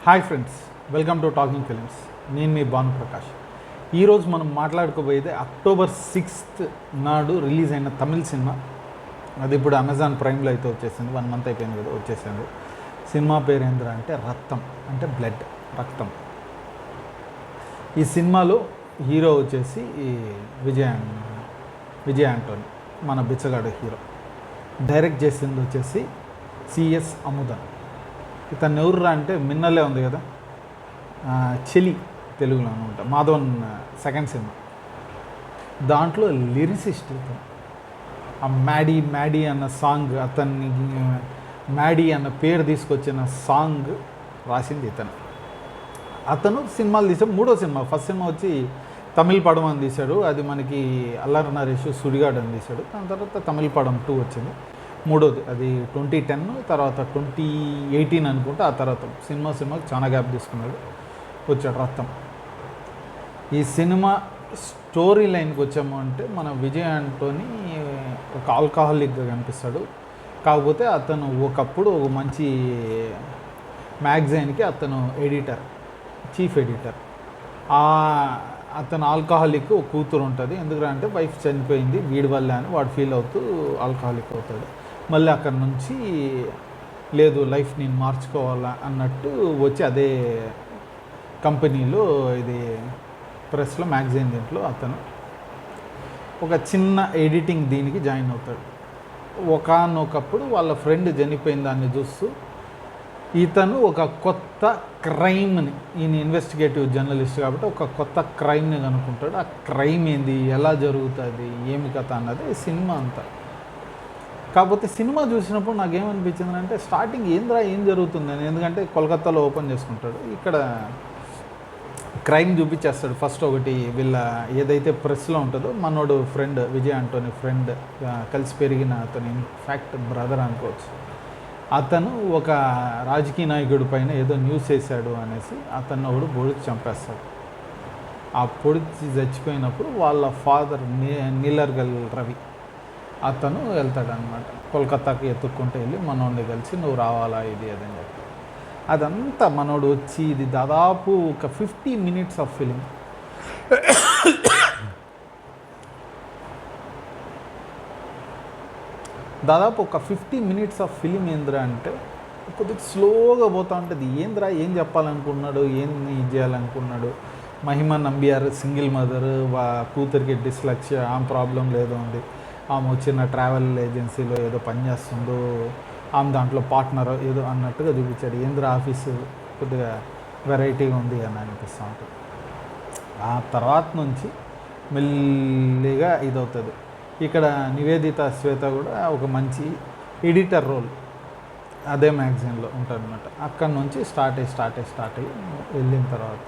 Hi friends, welcome to talking films. నేను మీ భాను ప్రకాష్. ఈరోజు మనం మాట్లాడుకోబోయేది అక్టోబర్ 6th నాడు రిలీజ్ అయిన తమిళ సినిమా. అది ఇప్పుడు అమెజాన్ ప్రైమ్లో అయితే వచ్చేసింది. 1 month అయిపోయింది కదా, వచ్చేసింది. సినిమా పేరు ఏంద్రా అంటే రక్తం, అంటే బ్లడ్, రక్తం. ఈ సినిమాలో హీరో వచ్చేసి విజయ్ ఆంటోనీ, మన బిచ్చగాడు హీరో. డైరెక్ట్ చేసింది వచ్చేసి సిఎస్ అముదన్. ఇతను ఎవర్రా అంటే మిన్నలే ఉంది కదా, చెలి తెలుగులో అనమాట, మాధవన్ సెకండ్ సినిమా. దాంట్లో లిరిసిస్ట్ ఇతను. ఆ మ్యాడీ అన్న సాంగ్, అతన్ని మ్యాడీ అన్న పేరు తీసుకొచ్చిన సాంగ్ రాసింది ఇతను. అతను సినిమాలు తీసాడు. 3వ సినిమా, ఫస్ట్ సినిమా వచ్చి తమిళ పడం అని తీశాడు. అది మనకి అల్లరి నరేష్ సుడిగాడు అని తీశాడు. దాని తర్వాత తమిళ పడం 2 వచ్చింది. 3వది అది 2010, తర్వాత 2018 అనుకుంటా. ఆ తర్వాత సినిమాకి చాలా గ్యాప్ తీసుకున్నాడు, వచ్చాడు రక్తం. ఈ సినిమా స్టోరీ లైన్కి వచ్చాము అంటే, మన విజయ్ ఆంటోనీ ఒక ఆల్కహాలిక్గా కనిపిస్తాడు. కాకపోతే అతను ఒకప్పుడు ఒక మంచి మ్యాగజైన్కి అతను చీఫ్ ఎడిటర్. అతను ఆల్కహాలిక్, ఒక కూతురు ఉంటుంది. ఎందుకంటే వైఫ్ చనిపోయింది వీడి వల్ల అని వాడు ఫీల్ అవుతూ ఆల్కహాలిక్ అవుతాడు. మళ్ళీ అక్కడి నుంచి లేదు, లైఫ్ నేను మార్చుకోవాలా అన్నట్టు వచ్చి అదే కంపెనీలో, ఇది ప్రెస్లో, మ్యాగజైన్ దీంట్లో అతను ఒక చిన్న ఎడిటింగ్ దీనికి జాయిన్ అవుతాడు. ఒకానొకప్పుడు వాళ్ళ ఫ్రెండ్ చనిపోయిన దాన్ని చూస్తూ ఇతను ఒక కొత్త క్రైమ్ని, ఈయన ఇన్వెస్టిగేటివ్ జర్నలిస్ట్ కాబట్టి ఒక కొత్త క్రైమ్ని కనుక్కుంటాడు. ఆ క్రైమ్ ఏంది, ఎలా జరుగుతుంది, ఏమి కథ అన్నది సినిమా అంతా. కాకపోతే సినిమా చూసినప్పుడు నాకేమనిపించింది అంటే, స్టార్టింగ్ ఏం జరుగుతుందని. ఎందుకంటే కోల్కతాలో ఓపెన్ చేసుకుంటాడు, ఇక్కడ క్రైమ్ చూపించేస్తాడు. ఫస్ట్ ఒకటి వీళ్ళ ఏదైతే ప్రెస్లో ఉంటుందో, మనోడు ఫ్రెండ్, విజయ్ ఆంటోనీ ఫ్రెండ్, కలిసి పెరిగిన అతను, ఇన్ఫ్యాక్ట్ బ్రదర్ అనుకోవచ్చు. అతను ఒక రాజకీయ నాయకుడి పైన ఏదో న్యూస్ వేశాడు అనేసి అతను ఒకడు పొడిచి చంపేస్తాడు. ఆ పొడిచి చచ్చిపోయినప్పుడు వాళ్ళ ఫాదర్ నీలర్గల్ రవి అతను వెళ్తాడు అనమాట, కోల్కతాకి ఎత్తుక్కుంటూ వెళ్ళి మనోడిని కలిసి నువ్వు రావాలా ఇది అదని చెప్పి. అదంతా మనోడు వచ్చి, ఇది దాదాపు ఒక 50 minutes ఆఫ్ ఫిలిం. దాదాపు ఒక 50 minutes ఆఫ్ ఫిలిం. ఏంద్రా అంటే కొద్దిగా స్లోగా పోతూ ఉంటుంది. ఏంద్రా, ఏం చెప్పాలనుకున్నాడు, ఏం ఇది చేయాలనుకున్నాడు. మహిమ నంబియార్ సింగిల్ మదర్, కూతురికి డిస్లెక్సియా, ఆమె ప్రాబ్లం లేదో ఉంది. ఆమె వచ్చిన ట్రావెల్ ఏజెన్సీలో ఏదో పనిచేస్తుందో, ఆమె దాంట్లో పార్ట్నర్ ఏదో అన్నట్టుగా చూపించాడు. ఏంద్రా ఆఫీసు కొద్దిగా వెరైటీగా ఉంది అని అనిపిస్తూ ఉంటుంది. ఆ తర్వాత నుంచి మెల్లిగా ఇదవుతుంది. ఇక్కడ నివేదిత శ్వేత కూడా ఒక మంచి ఎడిటర్ రోల్ అదే మ్యాగజైన్లో ఉంటుందన్నమాట. అక్కడి నుంచి స్టార్ట్ అయ్యి వెళ్ళిన తర్వాత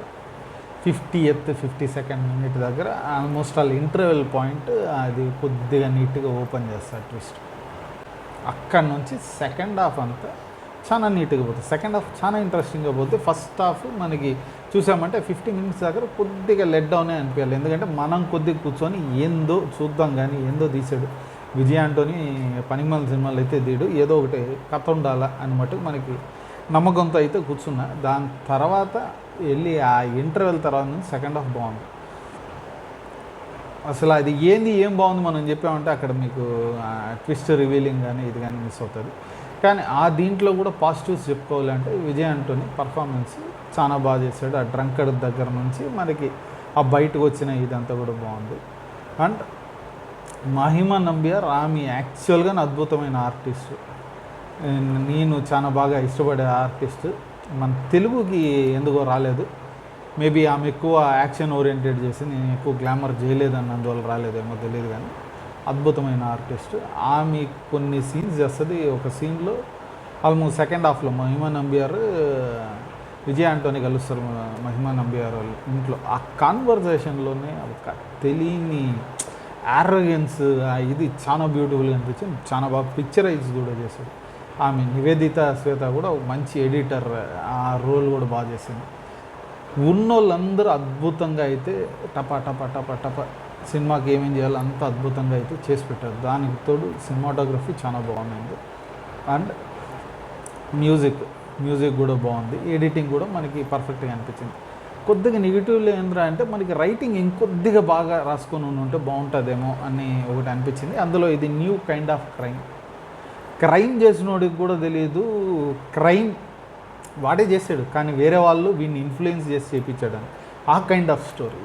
52nd minute దగ్గర ఆల్మోస్ట్ ఆల్ ఇంటర్వెల్ పాయింట్, అది కొద్దిగా నీట్గా ఓపెన్ చేస్తారు ట్విస్ట్. అక్కడి నుంచి సెకండ్ హాఫ్ అంతా చాలా నీట్గా పోతుంది. సెకండ్ హాఫ్ చాలా ఇంట్రెస్టింగ్గా పోతుంది. ఫస్ట్ హాఫ్ మనకి చూసామంటే 50 minutes దగ్గర కొద్దిగా లెట్ డౌనే అనిపించాలి. ఎందుకంటే మనం కొద్దిగా కూర్చొని ఏందో చూద్దాం కానీ ఏందో తీసాడు విజయ్ ఆంటోనీ. పనికిమాలిన సినిమాలు అయితే తీయడు, ఏదో ఒకటి కథ ఉండాలా అని మటుకు మనకి నమ్మకంతో అయితే కూర్చున్నా. దాని తర్వాత వెళ్ళి ఆ ఇంటర్వెల్ తర్వాత నుంచి సెకండ్ హాఫ్ బాగుంది. అసలు అది ఏం బాగుంది మనం చెప్పామంటే అక్కడ మీకు ట్విస్ట్ రివీలింగ్ కానీ ఇది కానీ మిస్ అవుతుంది. కానీ ఆ దీంట్లో కూడా పాజిటివ్స్ చెప్పుకోవాలంటే విజయ్ ఆంటోనీ పర్ఫార్మెన్స్ చాలా బాగా చేశాడు. ఆ డ్రంకర్ దగ్గర నుంచి మనకి ఆ బయటకు వచ్చిన ఇదంతా కూడా బాగుంది. అండ్ మహిమ నంబియార్, ఆమె యాక్చువల్గా అద్భుతమైన ఆర్టిస్ట్. నేను చాలా బాగా ఇష్టపడే ఆర్టిస్ట్. మన తెలుగుకి ఎందుకో రాలేదు. మేబీ ఆమె ఎక్కువ యాక్షన్ ఓరియంటెడ్ చేసి, నేను ఎక్కువ గ్లామర్ చేయలేదని అందువల్ల రాలేదేమో తెలియదు. కానీ అద్భుతమైన ఆర్టిస్ట్. ఆమె కొన్ని సీన్స్ చేస్తుంది. ఒక సీన్లో ఆల్మోస్ట్ సెకండ్ హాఫ్లో మహిమ నంబియార్ విజయ్ ఆంటోనీ కలుస్తారు. మహిమ నంబియార్ వాళ్ళు ఇంట్లో ఆ కాన్వర్జేషన్లోనే ఒక తెలియని యారోగెన్స్, ఇది చాలా బ్యూటిఫుల్గా అనిపించింది. చాలా బాగా పిక్చరైజ్ కూడా చేశాడు. ఆమె నివేదిత శ్వేత కూడా ఒక మంచి ఎడిటర్, ఆ రోల్ కూడా బాగా చేసింది. ఉన్నోళ్ళందరూ అద్భుతంగా అయితే టప సినిమాకి ఏమేం చేయాలో అంత అద్భుతంగా అయితే చేసి పెట్టారు. దానికి తోడు సినిమాటోగ్రఫీ చాలా బాగుంది. అండ్ మ్యూజిక్ మ్యూజిక్ కూడా బాగుంది, ఎడిటింగ్ కూడా మనకి పర్ఫెక్ట్గా అనిపించింది. కొద్దిగా నెగిటివ్లో ఏంద్రా అంటే మనకి రైటింగ్ ఇంకొద్దిగా బాగా రాసుకొని ఉంటే బాగుంటుందేమో అని ఒకటి అనిపించింది. అందులో ఇది న్యూ కైండ్ ఆఫ్ క్రైమ్ చేసినోడికి కూడా తెలియదు క్రైమ్ వాడే చేశాడు, కానీ వేరే వాళ్ళు వీడిని ఇన్ఫ్లుయెన్స్ చేసి చేయించాడని, ఆ కైండ్ ఆఫ్ స్టోరీ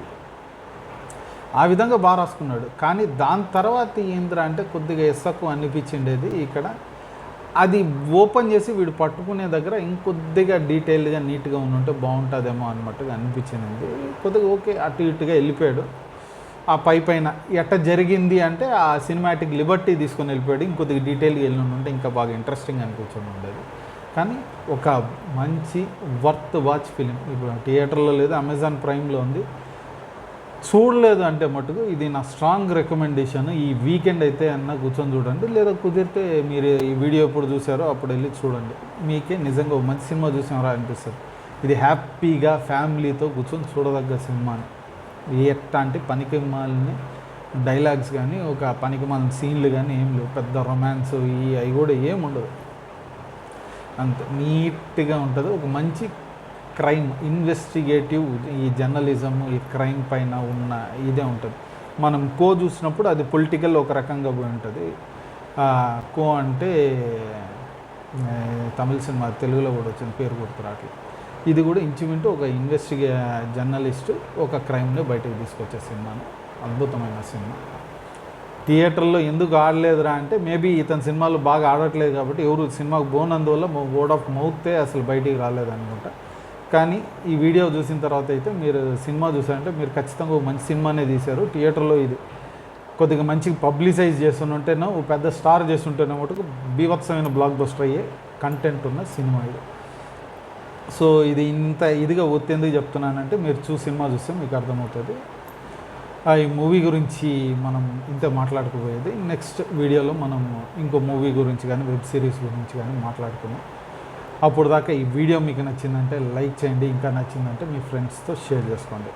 ఆ విధంగా బాగా రాసుకున్నాడు. కానీ దాని తర్వాత ఏంద్రా అంటే కొద్దిగా ఎస్సకు అనిపించిండేది ఇక్కడ, అది ఓపెన్ చేసి వీడు పట్టుకునే దగ్గర ఇంకొద్దిగా డీటెయిల్గా నీట్గా ఉంటే బాగుంటుందేమో అన్నట్టుగా అనిపించింది. కొద్దిగా ఓకే అటు ఇటుగా వెళ్ళిపోయాడు. ఆ పైన ఎట్ట జరిగింది అంటే ఆ సినిమాటిక్ లిబర్టీ తీసుకొని వెళ్ళిపోయాడు. ఇంకొద్దిగా డీటెయిల్గా వెళ్ళి ఉంటే ఇంకా బాగా ఇంట్రెస్టింగ్ అనిపించింది ఉండేది. కానీ ఒక మంచి వర్త్ వాచ్ ఫిలిం. ఇప్పుడు థియేటర్లో లేదు, అమెజాన్ ప్రైమ్లో ఉంది. చూడలేదు అంటే మటుకు ఇది నా స్ట్రాంగ్ రికమెండేషన్. ఈ వీకెండ్ అయితే అన్న కూర్చొని చూడండి, లేదా కుదిరితే మీరు ఈ వీడియో ఎప్పుడు చూసారో అప్పుడు వెళ్ళి చూడండి. మీకే నిజంగా మంచి సినిమా చూసారా అనిపిస్తుంది. ఇది హ్యాపీగా ఫ్యామిలీతో కూర్చొని చూడదగ్గ సినిమాని. ఎట్లాంటి పనికిమాలిన డైలాగ్స్ కానీ ఒక పనికిమాలిన సీన్లు కానీ ఏం లేవు, పెద్ద రొమాన్స్ అవి కూడా ఏం ఉండదు, అంత నీట్గా ఉంటుంది. ఒక మంచి క్రైమ్ ఇన్వెస్టిగేటివ్, ఈ జర్నలిజం ఈ క్రైమ్ పైన ఉన్న ఇదే ఉంటుంది. మనం కో చూసినప్పుడు అది పొలిటికల్ ఒక రకంగా పోయి ఉంటుంది. కో అంటే తమిళ సినిమా, తెలుగులో కూడా వచ్చింది, పేరు గుర్తురాట్లేదు. ఇది కూడా ఇంచుమింటూ ఒక జర్నలిస్టు ఒక క్రైమ్ని బయటకు తీసుకొచ్చే సినిమాను, అద్భుతమైన సినిమా. థియేటర్లో ఎందుకు ఆడలేదురా అంటే మేబీ ఇతని సినిమాలు బాగా ఆడట్లేదు కాబట్టి ఎవరు సినిమాకు పోనందువల్ల వర్డ్ ఆఫ్ మౌతే అసలు బయటికి రాలేదనుకుంటా. కానీ ఈ వీడియో చూసిన తర్వాత అయితే మీరు సినిమా చూసారంటే మీరు ఖచ్చితంగా మంచి సినిమానే తీశారు. థియేటర్లో ఇది కొద్దిగా మంచిగా పబ్లిసైజ్ చేస్తుంటేనో పెద్ద స్టార్ చేస్తుంటేనో మటుకు బీభత్సమైన బ్లాక్ బస్టర్ అయ్యే కంటెంట్ ఉన్న సినిమా ఇది. సో ఇది ఇంత ఇదిగా ఒత్తేందుకు చెప్తున్నానంటే మీరు సినిమా చూస్తే మీకు అర్థమవుతుంది. ఈ మూవీ గురించి మనం ఇంత మాట్లాడుకోబోయేది. నెక్స్ట్ వీడియోలో మనం ఇంకో మూవీ గురించి కానీ వెబ్ సిరీస్ గురించి కానీ మాట్లాడుకుందాం. అప్పుడు దాకా ఈ వీడియో మీకు నచ్చిందంటే లైక్ చేయండి, ఇంకా నచ్చిందంటే మీ ఫ్రెండ్స్తో షేర్ చేసుకోండి.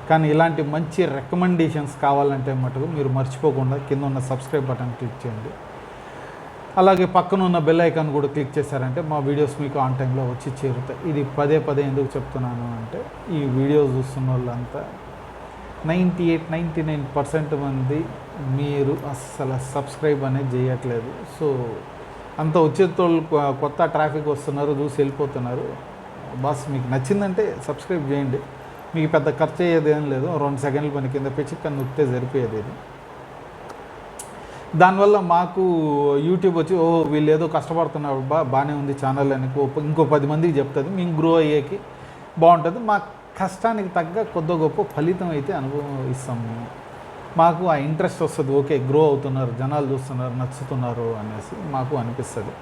కానీ ఇలాంటి మంచి రికమెండేషన్స్ కావాలంటే మటుకు మీరు మర్చిపోకుండా కింద ఉన్న సబ్స్క్రైబ్ బటన్ క్లిక్ చేయండి. అలాగే పక్కన ఉన్న బెల్ ఐకాన్ కూడా క్లిక్ చేశారంటే మా వీడియోస్ మీకు ఆన్ టైంలో వచ్చి చేరుతాయి. ఇది పదే ఎందుకు చెప్తున్నాను అంటే ఈ వీడియో చూస్తున్న వాళ్ళంతా 99% మంది మీరు అస్సలు సబ్స్క్రైబ్ అనేది చేయట్లేదు. సో అంత వచ్చేటోళ్ళు కొత్త ట్రాఫిక్ వస్తున్నారు, చూసి వెళ్ళిపోతున్నారు. బాస్ మీకు నచ్చిందంటే సబ్స్క్రైబ్ చేయండి. మీకు పెద్ద ఖర్చు అయ్యేది ఏం లేదు, 2 సెకండ్ల పని కింద పెంచి కన్ను నొక్కితే సరిపోయేది. ఇది దానివల్ల మాకు యూట్యూబ్ వచ్చి వీళ్ళు ఏదో కష్టపడుతున్నారు బాగానే ఉంది ఛానల్ అని ఇంకో 10 మందికి చెప్తుంది. మేము గ్రో అయ్యేకి బాగుంటుంది. మా కష్టానికి తగ్గ కొద్ది గొప్ప ఫలితం అయితే అనుభవిస్తాము. మాకు ఆ ఇంట్రెస్ట్ వస్తుంది, ఓకే గ్రో అవుతున్నారు, జనాలు చూస్తున్నారు, నచ్చుతున్నారు అనేసి మాకు అనిపిస్తుంది.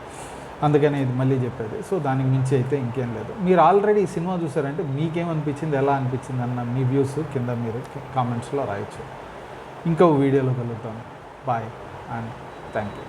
అందుకని ఇది మళ్ళీ చెప్పేది. సో దానికి మించి అయితే ఇంకేం లేదు. మీరు ఆల్రెడీ ఈ సినిమా చూసారంటే మీకేమనిపించింది, ఎలా అనిపించింది అన్న మీ వ్యూస్ కింద మీరు కామెంట్స్లో రాయొచ్చు. ఇంకో వీడియోలో కలుద్దాం. Bye and thank you.